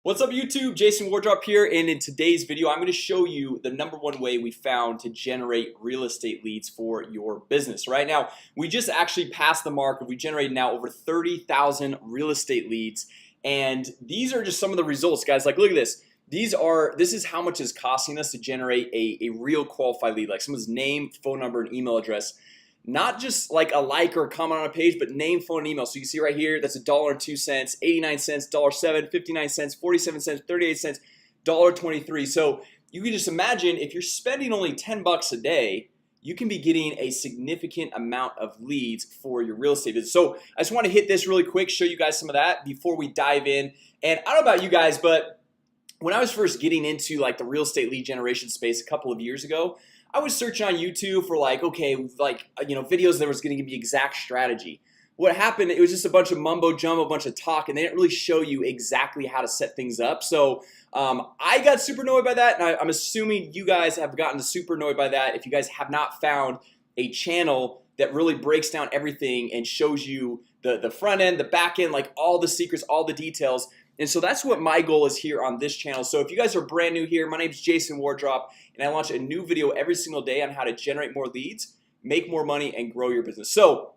What's up YouTube? Jason Wardrop here, and in today's video I'm going to show you the #1 way we found to generate real estate leads for your business. Right now we just actually passed the mark. We generated now over 30,000 real estate leads, and these are just some of the results, guys. Like, look at this. This is how much it's costing us to generate a real qualified lead, like someone's name, phone number, and email address. Not just like a like or a comment on a page, but name, phone, and email. So you can see right here, that's $1.02, 89 cents, $1.07, 59 cents, 47 cents, 38 cents, $1.23. So you can just imagine if you're spending only 10 bucks a day, you can be getting a significant amount of leads for your real estate business. So I just want to hit this really quick, show you guys some of that before we dive in. And I don't know about you guys, but when I was first getting into like the real estate lead generation space a couple of years ago, I was searching on YouTube for videos that was going to give me exact strategy. What happened, it was just a bunch of mumbo jumbo, a bunch of talk, and they didn't really show you exactly how to set things up. So I got super annoyed by that, and I'm assuming you guys have gotten super annoyed by that if you guys have not found a channel that really breaks down everything and shows you the front end, the back end, like all the secrets, all the details. And so that's what my goal is here on this channel. So if you guys are brand new here, my name is Jason Wardrop, and I launch a new video every single day on how to generate more leads, make more money, and grow your business. So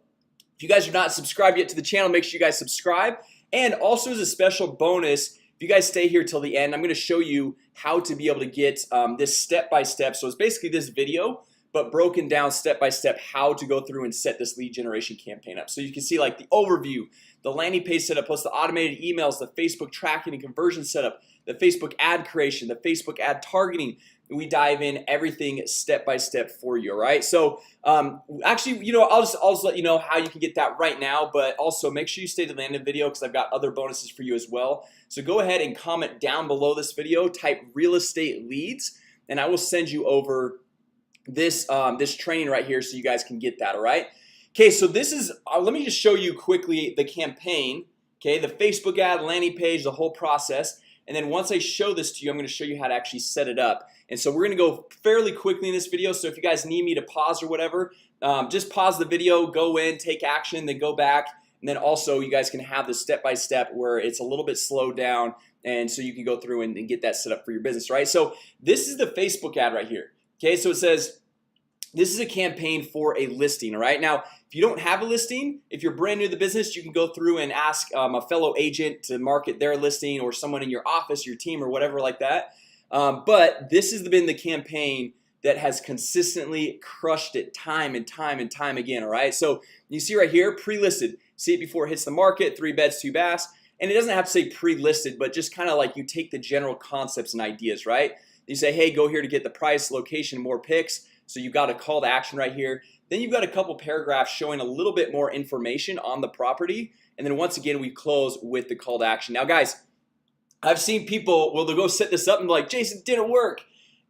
if you guys are not subscribed yet to the channel, make sure you guys subscribe. And also, as a special bonus, if you guys stay here till the end, I'm going to show you how to be able to get this step-by-step. So it's basically this video, but broken down step-by-step how to go through and set this lead generation campaign up. So you can see like the overview, the landing page setup, plus the automated emails, the Facebook tracking and conversion setup, the Facebook ad creation, the Facebook ad targeting. We dive in everything step-by-step for you. All right, so actually, I'll just let you know how you can get that right now, but also make sure you stay to the end of the video because I've got other bonuses for you as well. So go ahead and comment down below this video, type real estate leads, and I will send you over this training right here so you guys can get that. All right, okay, so this is let me just show you quickly the campaign. Okay, the Facebook ad, landing page, the whole process. And then once I show this to you, I'm going to show you how to actually set it up. And so we're going to go fairly quickly in this video. So if you guys need me to pause or whatever, just pause the video, go in, take action, then go back. And then also you guys can have this step-by-step where it's a little bit slowed down, and so you can go through and get that set up for your business. Right, so this is the Facebook ad right here. Okay, so it says this is a campaign for a listing. All right, now if you don't have a listing, if you're brand new to the business, you can go through and ask a fellow agent to market their listing, or someone in your office, your team, or whatever like that. But this has been the campaign that has consistently crushed it time and time and time again. All right, so you see right here, pre-listed. See it before it hits the market, 3 beds, 2 baths. And it doesn't have to say pre-listed, but just kind of like you take the general concepts and ideas, right? You say, hey, go here to get the price, location, more pics. So you've got a call to action right here. Then you've got a couple paragraphs showing a little bit more information on the property. And then once again, we close with the call to action. Now guys, I've seen people, well, they'll go set this up and be like, Jason, didn't work.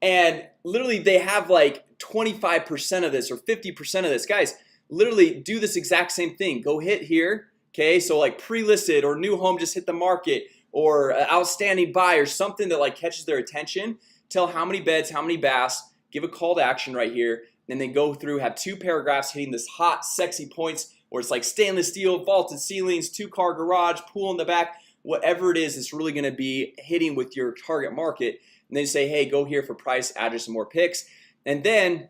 And literally they have like 25% of this or 50% of this. Guys, literally do this exact same thing. Go hit here. Okay, so like pre-listed or new home just hit the market, or outstanding buy, or something that like catches their attention. Tell how many beds, how many baths, give a call to action right here, and then go through, have 2 paragraphs hitting this hot sexy points where it's like stainless steel, vaulted ceilings, 2-car garage, pool in the back, whatever it is, it's really going to be hitting with your target market. And then you say, hey, go here for price, address, and more pics. And then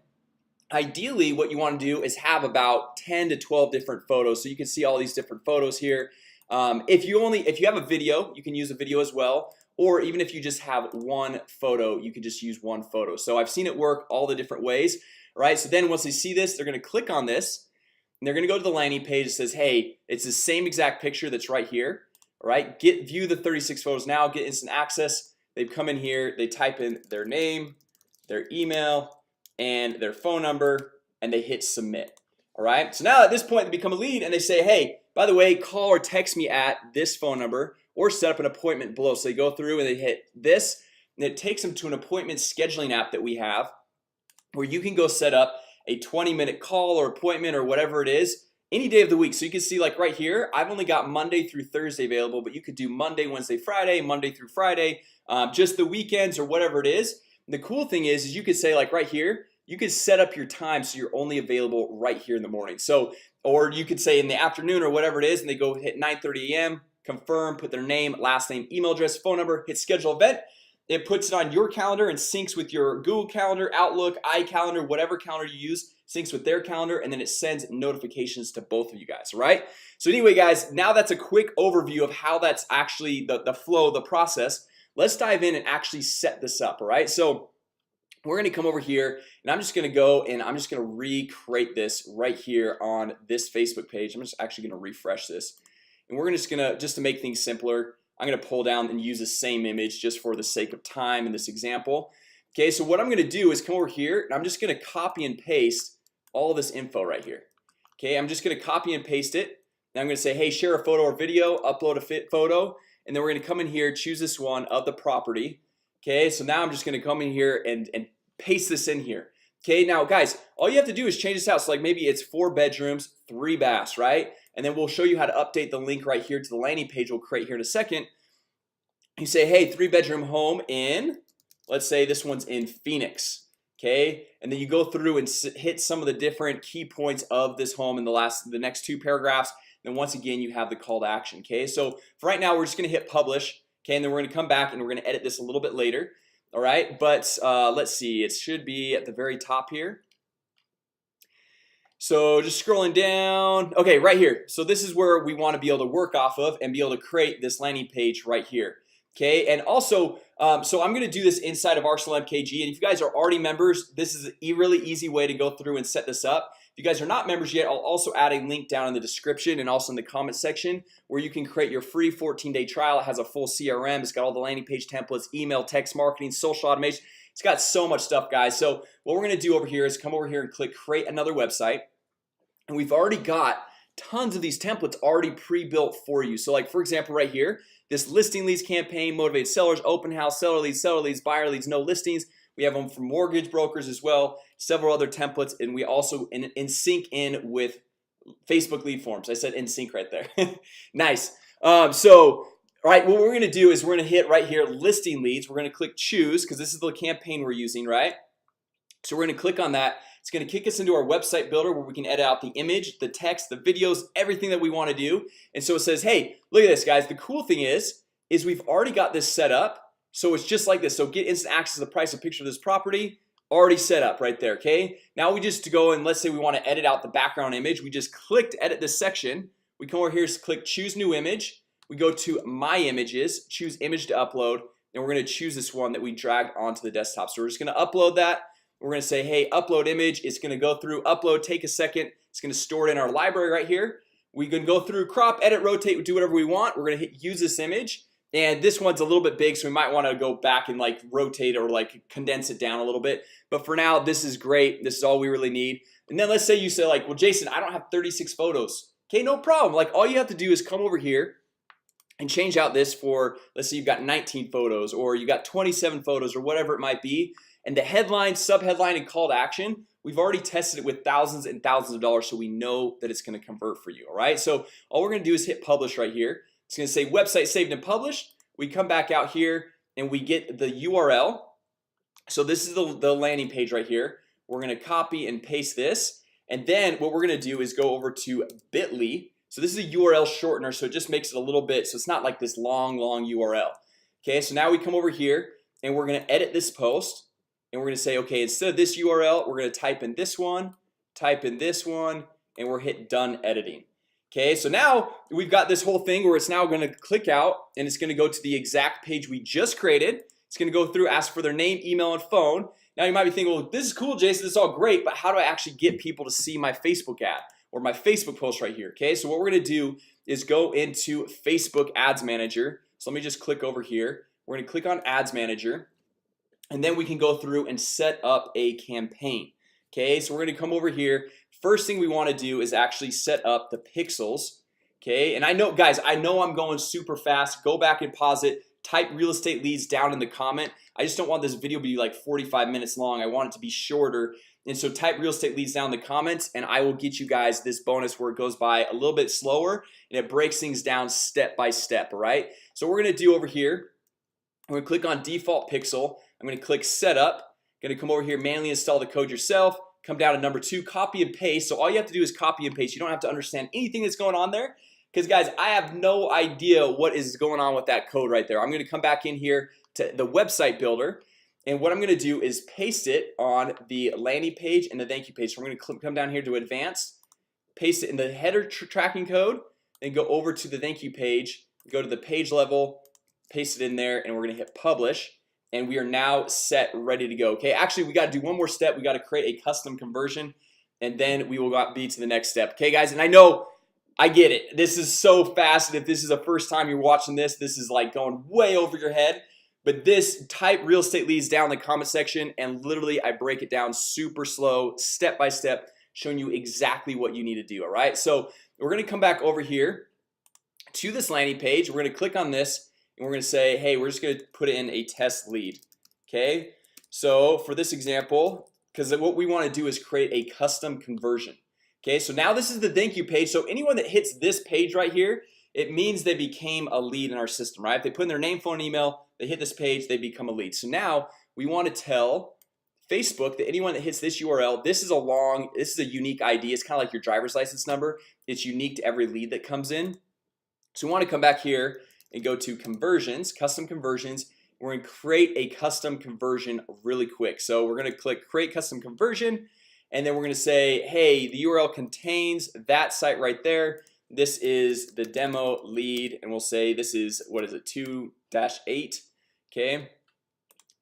ideally what you want to do is have about 10 to 12 different photos, so you can see all these different photos here. If you have a video, you can use a video as well, or even if you just have one photo, you can just use one photo. So I've seen it work all the different ways. All right, so then once they see this, they're going to click on this and they're going to go to the landing page. It says, hey, it's the same exact picture that's right here. All right, view the 36 photos now, get instant access. They come in here, they type in their name, their email, and their phone number, and they hit submit. All right, so now at this point they become a lead, and they say, hey, by the way, call or text me at this phone number, or set up an appointment below. So they go through and they hit this, and it takes them to an appointment scheduling app that we have, where you can go set up a 20-minute call or appointment or whatever it is any day of the week. So you can see like right here, I've only got Monday through Thursday available, but you could do Monday, Wednesday, Friday, Monday through Friday, just the weekends or whatever it is. And the cool thing is you could say like right here, you could set up your time so you're only available right here in the morning. So, or you could say in the afternoon or whatever it is, and they go hit 9:30 a.m. confirm, put their name, last name, email address, phone number, hit schedule event. It puts it on your calendar and syncs with your Google Calendar, Outlook, iCalendar, whatever calendar you use, syncs with their calendar, and then it sends notifications to both of you guys, right? So anyway, guys, now that's a quick overview of how that's actually the flow, the process. Let's dive in and actually set this up, all right? So we're gonna come over here and I'm just gonna go and I'm just gonna recreate this right here on this Facebook page. I'm just actually gonna refresh this, and we're just to make things simpler, I'm gonna pull down and use the same image just for the sake of time in this example. Okay, so what I'm gonna do is come over here and I'm just gonna copy and paste all this info right here. Okay, I'm just gonna copy and paste it. Now I'm gonna say, hey, share a photo or video, upload a photo, and then we're gonna come in here, choose this one of the property. Okay, so now I'm just gonna come in here and paste this in here. Okay, now guys, all you have to do is change this out. So like maybe it's 4 bedrooms, 3 baths, right? And then we'll show you how to update the link right here to the landing page we'll create here in a second. You say, hey, 3-bedroom home in, let's say this one's in Phoenix. Okay, and then you go through and hit some of the different key points of this home in the next 2 paragraphs. Then once again you have the call to action. Okay, so for right now we're just gonna hit publish. Okay, and then we're gonna come back and we're gonna edit this a little bit later. All right, but let's see, it should be at the very top here. So just scrolling down. Okay, right here. So this is where we want to be able to work off of and be able to create this landing page right here. Okay, and also so I'm gonna do this inside of Arsenal MKG, and if you guys are already members, this is a really easy way to go through and set this up. If you guys are not members yet, I'll also add a link down in the description and also in the comment section where you can create your free 14-day trial. It has a full CRM, it's got all the landing page templates, email, text marketing, social automation. It's got so much stuff, guys. So what we're gonna do over here is come over here and click create another website, and we've already got tons of these templates already pre-built for you. So like for example right here, this listing leads campaign, motivated sellers, open house, seller leads, buyer leads, no listings. We have them for mortgage brokers as well, several other templates, and we also in sync in with Facebook lead forms. I said in sync right there. Nice. So all right, what we're gonna do is we're gonna hit right here listing leads. We're gonna click choose because this is the campaign we're using, right? So we're gonna click on that. It's gonna kick us into our website builder where we can edit out the image, the text, the videos, everything that we want to do. And so it says, hey, look at this, guys. The cool thing is we've already got this set up. So it's just like this. So get instant access to the price of picture of this property already set up right there. Okay, now we just go and let's say we want to edit out the background image. We just click to edit this section. We come over here, click choose new image. We go to my images, choose image to upload, and we're going to choose this one that we dragged onto the desktop. So we're just going to upload that. We're gonna say, hey, upload image. It's gonna go through upload, take a second. It's gonna store it in our library right here. We can go through crop, edit, rotate, do whatever we want. We're gonna hit use this image, and this one's a little bit big, so we might want to go back and like rotate or like condense it down a little bit. But for now, this is great. This is all we really need. And then let's say you say like, well, Jason, I don't have 36 photos. Okay, no problem. Like all you have to do is come over here and change out this for, let's say you've got 19 photos or you got 27 photos or whatever it might be. And the headline, subheadline, and call to action, we've already tested it with thousands and thousands of dollars, so we know that it's going to convert for you. All right, so all we're going to do is hit publish right here. It's going to say website saved and published. We come back out here and we get the URL. So this is the landing page right here. We're going to copy and paste this, and then what we're going to do is go over to bit.ly. So this is a URL shortener, so it just makes it a little bit, so it's not like this long URL. Okay, so now we come over here and we're going to edit this post. And we're gonna say, okay, instead of this URL, we're gonna type in this one, and we're hit done editing. Okay, so now we've got this whole thing where it's now gonna click out and it's gonna go to the exact page we just created. It's gonna go through, ask for their name, email, and phone. Now you might be thinking, well, this is cool, Jason, this is all great, but how do I actually get people to see my Facebook ad or my Facebook post right here? Okay, so what we're gonna do is go into Facebook Ads Manager. So let me just click over here. We're gonna click on Ads Manager, and then we can go through and set up a campaign. Okay, so we're gonna come over here. First thing we want to do is actually set up the pixels. Okay, and I know, guys, I know I'm going super fast. Go back and pause it. Type real estate leads down in the comment. I just don't want this video to be like 45 minutes long. I want it to be shorter. And so type real estate leads down in the comments, and I will get you guys this bonus where it goes by a little bit slower and it breaks things down step by step. All right, so we're gonna do over here, we're gonna click on default pixel. I'm gonna click setup. Gonna come over here, manually install the code yourself. Come down to number 2, copy and paste. So all you have to do is copy and paste. You don't have to understand anything that's going on there. because guys, I have no idea what is going on with that code right there. I'm gonna come back in here to the website builder, and what I'm gonna do is paste it on the landing page and the thank you page. So we're gonna come down here to advanced, paste it in the header tracking code, and go over to the thank you page, go to the page level, paste it in there, and we're gonna hit publish, and we are now set, ready to go. Okay, actually we got to do one more step. We got to create a custom conversion, and then we will be to the next step. Okay guys, and I know, I get it, this is so fast, and if this is the first time you're watching this is like going way over your head. But this, type real estate leads down in the comment section, and literally I break it down super slow, step by step, showing you exactly what you need to do. All right, so we're gonna come back over here to this landing page. We're gonna click on this, and we're gonna say, hey, we're just gonna put in a test lead. Okay, so for this example, because what we want to do is create a custom conversion. Okay, so now this is the thank you page. So anyone that hits this page right here, it means they became a lead in our system, right? If they put in their name, phone, email, they hit this page, they become a lead. So now we want to tell Facebook that anyone that hits this URL, this is a unique ID. It's kind of like your driver's license number. It's unique to every lead that comes in. So we want to come back here and go to conversions, custom conversions. We're going to create a custom conversion really quick. So we're going to click create custom conversion, and then we're going to say, hey, the URL contains that site right there. This is the demo lead, and we'll say this is, what is it, 2-8. Okay,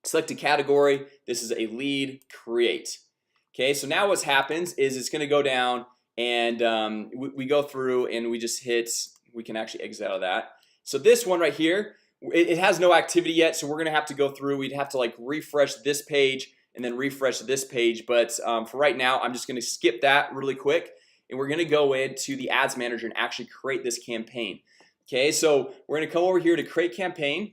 select a category. This is a lead, create. Okay, so now what happens is it's going to go down, and we go through and we just hit, we can actually exit out of that. So this one right here, it has no activity yet, so we're gonna have to go through, we'd have to like refresh this page and then refresh this page. But for right now, I'm just gonna skip that really quick, and we're gonna go into the ads manager and actually create this campaign. Okay, so we're gonna come over here to create campaign,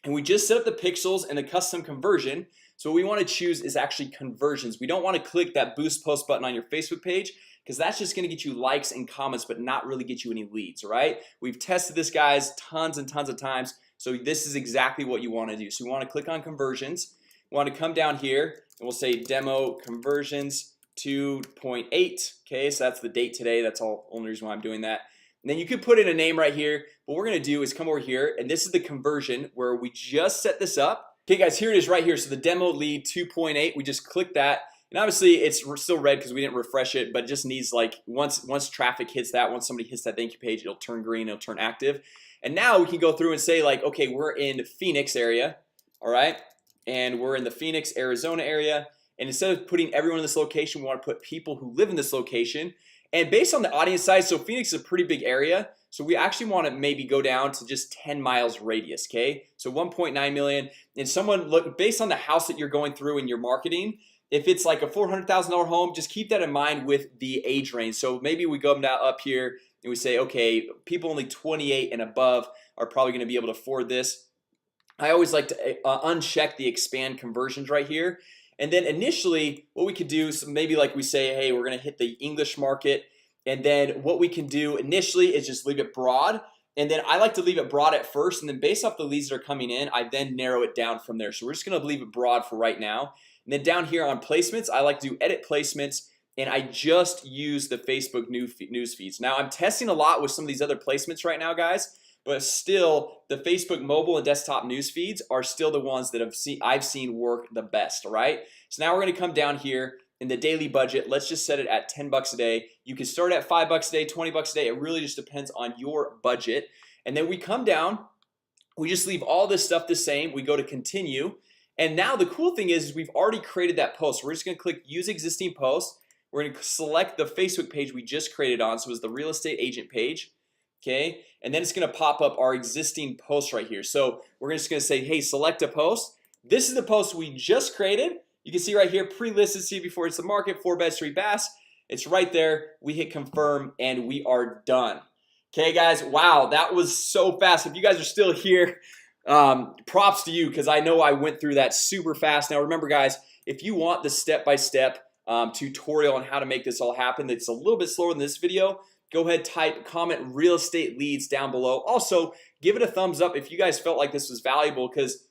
and we just set up the pixels and the custom conversion. So what we want to choose is actually conversions. We don't want to click that boost post button on your Facebook page, because that's just going to get you likes and comments but not really get you any leads. Right, we've tested this, guys, tons and tons of times. So this is exactly what you want to do. So we want to click on conversions. We want to come down here, and we'll say demo conversions 2.8. Okay, so that's the date today. That's all, only reason why I'm doing that. And then you could put in a name right here. What we're gonna do is come over here, and this is the conversion where we just set this up. Okay guys, here it is right here. So the demo lead 2.8, we just click that, and obviously it's still red because we didn't refresh it, but it just needs, like, once traffic hits that, once somebody hits that thank you page, it'll turn green, it'll turn active. And now we can go through and say, like, okay, we're in Phoenix area. All right, and we're in the Phoenix, Arizona area, and instead of putting everyone in this location, we want to put people who live in this location. And based on the audience size, so Phoenix is a pretty big area, so we actually want to maybe go down to just 10 miles radius. Okay, so 1.9 million. And someone, look, based on the house that you're going through in your marketing, if it's like a $400,000 home, just keep that in mind with the age range. So maybe we go now up here and we say, okay, people only 28 and above are probably going to be able to afford this. I always like to uncheck the expand conversions right here. And then initially what we could do is maybe, like, we say, hey, we're gonna hit the English market, and then what we can do initially is just leave it broad. And then I like to leave it broad at first, and then based off the leads that are coming in, I then narrow it down from there. So we're just gonna leave it broad for right now. And then down here on placements, I like to do edit placements, and I just use the Facebook news feeds. Now I'm testing a lot with some of these other placements right now, guys, but still the Facebook mobile and desktop news feeds are still the ones that I've seen work the best. All right, so now we're gonna come down here in the daily budget. Let's just set it at 10 bucks a day. You can start at 5 bucks a day, 20 bucks a day. It really just depends on your budget. And then we come down, we just leave all this stuff the same. We go to continue, and now the cool thing is we've already created that post. We're just gonna click use existing post. We're gonna select the Facebook page we just created on, so it's the real estate agent page. Okay, and then it's gonna pop up our existing post right here. So we're just gonna say, hey, select a post. This is the post we just created. You can see right here, pre-listed, see before it's the market, 4 beds, 3 baths. It's right there. We hit confirm, and we are done. Okay guys, wow, that was so fast. If you guys are still here, props to you, because I know I went through that super fast. Now remember, guys, if you want the step-by-step tutorial on how to make this all happen, that's a little bit slower than this video, go ahead, comment real estate leads down below. Also, give it a thumbs up if you guys felt like this was valuable, because,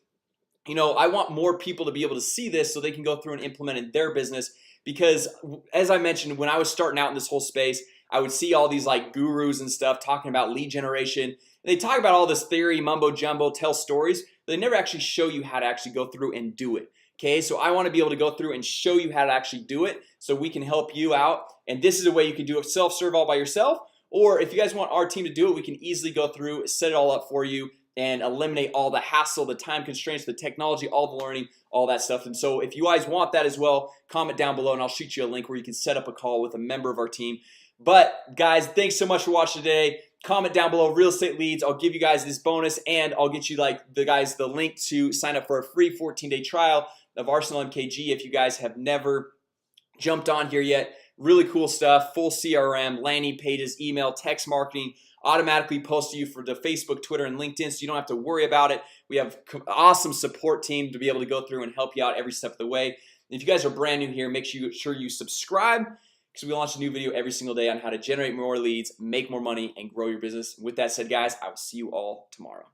you know, I want more people to be able to see this so they can go through and implement in their business. Because as I mentioned, when I was starting out in this whole space, I would see all these like gurus and stuff talking about lead generation. They talk about all this theory mumbo jumbo, tell stories, but they never actually show you how to actually go through and do it. Okay, so I want to be able to go through and show you how to actually do it so we can help you out. And this is a way you can do it self-serve all by yourself, or if you guys want our team to do it, we can easily go through, set it all up for you, and eliminate all the hassle, the time constraints, the technology, all the learning, all that stuff. And so if you guys want that as well, comment down below and I'll shoot you a link where you can set up a call with a member of our team. But guys, thanks so much for watching today. Comment down below real estate leads. I'll give you guys this bonus, and I'll get you like the link to sign up for a free 14-day trial of Arsenal MKG if you guys have never jumped on here yet. Really cool stuff, full CRM, landing pages, email, text marketing, automatically post to you for the Facebook, Twitter, and LinkedIn, so you don't have to worry about it. We have awesome support team to be able to go through and help you out every step of the way. And if you guys are brand new here, make sure you subscribe, because we launch a new video every single day on how to generate more leads, make more money, and grow your business. With that said, guys, I will see you all tomorrow.